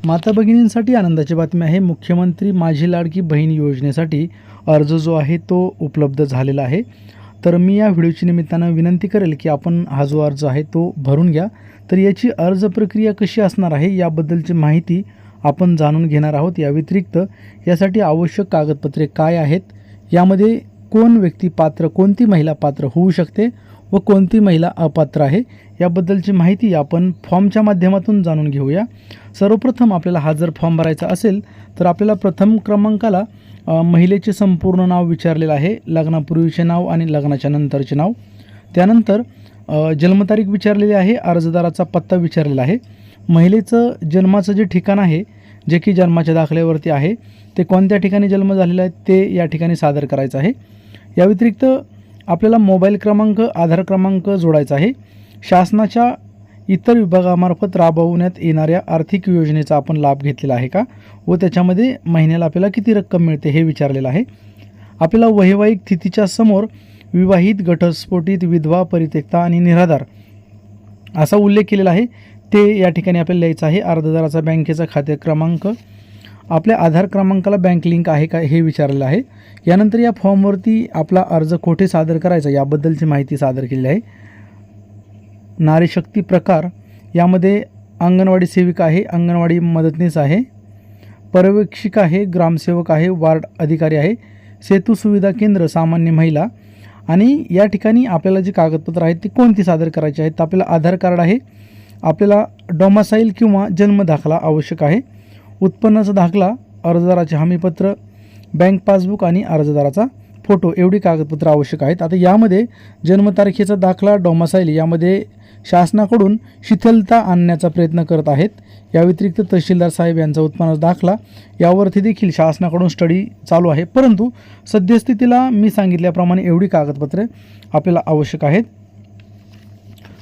माता भगिनींसाठी आनंदाची बातमी आहे. मुख्यमंत्री माझी लाडकी बहीण योजनेसाठी अर्ज जो आहे तो उपलब्ध झालेला आहे. तर मी या व्हिडिओच्या निमित्तानं विनंती करेल की आपण हा जो अर्ज आहे तो भरून घ्या. तर याची अर्ज प्रक्रिया कशी असणार आहे याबद्दलची माहिती आपण जाणून घेणार आहोत. या व्यतिरिक्त यासाठी आवश्यक कागदपत्रे काय आहेत, यामध्ये कोण व्यक्ती पात्र, कोणती महिला पात्र होऊ शकते व कोणती महिला अपात्र आहे याबद्दलची माहिती आपण फॉर्मच्या माध्यमातून जाणून घेऊया. सर्वप्रथम आपल्याला हा जर फॉर्म भरायचा असेल तर आपल्याला प्रथम क्रमांकाला महिलेचे संपूर्ण नाव विचारलेलं आहे, लग्नापूर्वीचे नाव आणि लग्नाच्या नंतरचे नाव. त्यानंतर जन्मतारीख विचारलेली आहे, अर्जदाराचा पत्ता विचारलेला आहे, महिलेचं जन्माचं जे ठिकाण आहे जे की जन्माच्या दाखल्यावरती आहे ते कोणत्या ठिकाणी जन्म झालेला आहे ते या ठिकाणी सादर करायचं आहे. या व्यतिरिक्त आपल्याला मोबाईल क्रमांक, आधार क्रमांक जोडायचा आहे. शासनाच्या इतर विभागामार्फत राबवण्यात येणाऱ्या आर्थिक योजनेचा आपण लाभ घेतलेला आहे का व त्याच्यामध्ये महिन्याला आपल्याला किती रक्कम मिळते हे विचारलेलं आहे. आपल्याला वैवाहिक स्थितीच्या समोर विवाहित, घटस्फोटित, विधवा, परित्यक्ता आणि निराधार असा उल्लेख केलेला आहे ते या ठिकाणी आपल्याला लिहायचं आहे. अर्जदाराचा बँकेचा खाते क्रमांक, आपल्या आधार क्रमांकाला बँक लिंक आहे का हे विचारलेलं आहे. यानंतर या फॉर्मवरती आपला अर्ज कोठे सादर करायचा याबद्दलची माहिती सादर केलेली आहे. नारी शक्ती प्रकार यामध्ये अंगणवाडी सेविका आहे, अंगणवाडी मदतनीस आहे, पर्यवेक्षिका आहे, ग्रामसेवक आहे, वार्ड अधिकारी आहे, सेतू सुविधा केंद्र, सामान्य महिला. आणि या ठिकाणी आपल्याला जी कागदपत्र आहेत ती कोणती सादर करायची आहेत. आपल्याला आधार कार्ड आहे, आपल्याला डोमासाईल किंवा जन्म दाखला आवश्यक आहे, उत्पन्नाचा दाखला, अर्जदाराचे हमीपत्र, बँक पासबुक आणि अर्जदाराचा फोटो एवढी कागदपत्र आवश्यक आहेत. आता यामध्ये जन्मतारखेचा दाखला, डोमासाईल यामध्ये शासनाकडून शिथिलता आणण्याचा प्रयत्न करत आहेत. या व्यतिरिक्त तहसीलदार साहेब यांचा उत्पन्नाचा दाखला यावरती देखील शासनाकडून स्टडी चालू आहे, परंतु सद्यस्थितीला मी सांगितल्याप्रमाणे एवढी कागदपत्रे आपल्याला आवश्यक आहेत.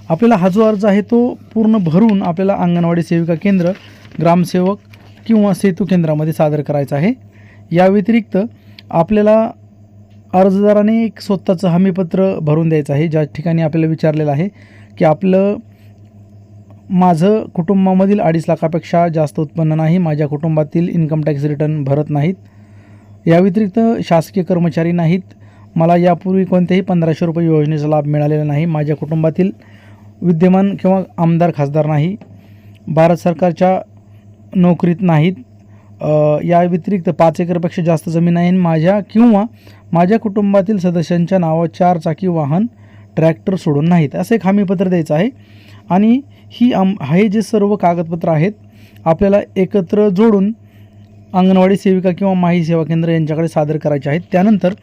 आपल्याला हा जो अर्ज आहे तो पूर्ण भरून आपल्याला अंगणवाडी सेविका केंद्र, ग्रामसेवक किंवा सेतू केंद्रामध्ये सादर करायचा आहे. या व्यतिरिक्त आपल्याला अर्जदाराने एक स्वतःचं हमीपत्र भरून द्यायचं आहे, ज्या ठिकाणी आपल्याला विचारलेलं आहे की माझं कुटुंबामधील 2.5 लाखापेक्षा जास्त उत्पन्न नाही, माझ्या कुटुंबातील इन्कम टॅक्स रिटर्न भरत नाहीत, या व्यतिरिक्त शासकीय कर्मचारी नाहीत, मला यापूर्वी कोणत्याही 1500 रुपये योजनेचा लाभ मिळालेला नाही, माझ्या कुटुंबातील विद्यमान किंवा आमदार खासदार नाही, भारत सरकारच्या नोकरीत नाहीत, या व्यतिरिक्त 5 एकरपेक्षा जास्त जमीन आहे, माझ्या कुटुंबातील सदस्यांच्या नावावर 4 चाकी वाहन, ट्रॅक्टर सोडून नाहीत, असं एक हमीपत्र द्यायचं आहे. आणि हे जे सर्व कागदपत्र आहेत आपल्याला एकत्र जोडून अंगणवाडी सेविका किंवा माही सेवा केंद्र यांच्याकडे सादर करायचे आहेत. त्यानंतर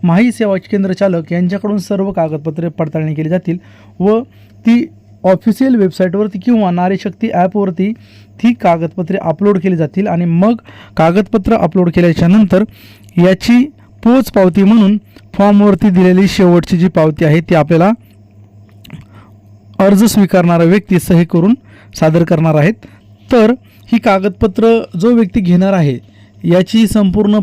माही सेवा केंद्र चालक यांच्याकडून सर्व कागदपत्रे पडताळणी केली जातील व ती ऑफिशियल वेबसाईटवरती किंवा नारी शक्ती ॲपवरती ती कागदपत्रे अपलोड केली जातील. आणि मग कागदपत्र अपलोड केल्याच्यानंतर याची पोच पावती म्हणून फॉर्मवरती दिलेली शेवटची जी पावती आहे ती आपल्याला अर्ज स्वीकारणारा व्यक्ती सही करून सादर करणार आहेत. तर ही कागदपत्र जो व्यक्ती घेणार आहे याची संपूर्ण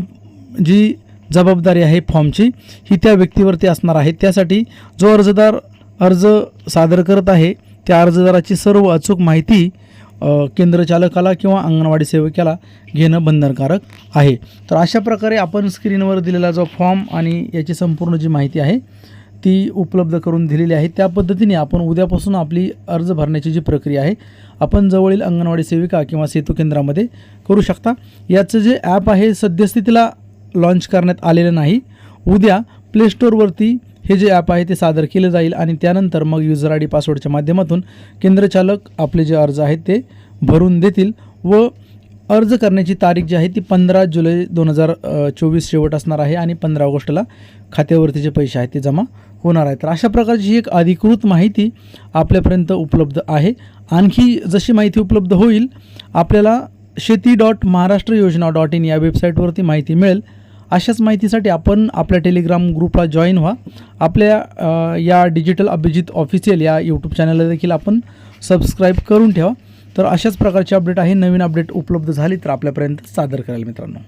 जी जबाबदारी आहे फॉर्मची ही त्या व्यक्तीवरती असणार आहे. त्यासाठी जो अर्जदार अर्ज सादर करत आहे त्या अर्जदाराची सर्व अचूक माहिती केंद्रचालकाला किंवा अंगणवाडी सेविकेला घेणं बंधनकारक आहे. तर अशा प्रकारे आपण स्क्रीनवर दिलेला जो फॉर्म आणि याची संपूर्ण जी माहिती आहे ती उपलब्ध करून दिलेली आहे. त्या पद्धतीने आपण उद्यापासून आपली अर्ज भरण्याची जी प्रक्रिया आहे आपण जवळील अंगणवाडी सेविका किंवा सेतू केंद्रामध्ये करू शकता. याचं जे ॲप आहे सद्यस्थितीला लॉन्च करण्यात आलेलं नाही. उद्या प्ले स्टोअरवरती हे जे ॲप आहे ते सादर केलं जाईल आणि त्यानंतर मग युजर आय डी पासवर्डच्या माध्यमातून केंद्रचालक आपले जे अर्ज आहेत ते भरून देतील व अर्ज करण्याची तारीख जी आहे ती 15 जुलै 2024 शेवट असणार आहे आणि 15 ऑगस्टला खात्यावरती जे पैसे आहेत ते जमा होणार आहेत. तर अशा प्रकारची एक अधिकृत माहिती आपल्यापर्यंत उपलब्ध आहे. आणखी जशी माहिती उपलब्ध होईल आपल्याला शेती.महाराष्ट्रयोजना.in या वेबसाईटवरती माहिती मिळेल. अशाच माहितीसाठी आपण आपल्या टेलिग्राम ग्रुपला जॉईन व्हा. आपल्या या डिजिटल अभिजित ऑफिशियल या यूट्यूब चॅनलला देखील आपण सबस्क्राईब करून ठेवा. तर अशाच प्रकारचे अपडेट आहे, नवीन अपडेट उपलब्ध झाली तर आपल्यापर्यंत सादर कराल मित्रांनो.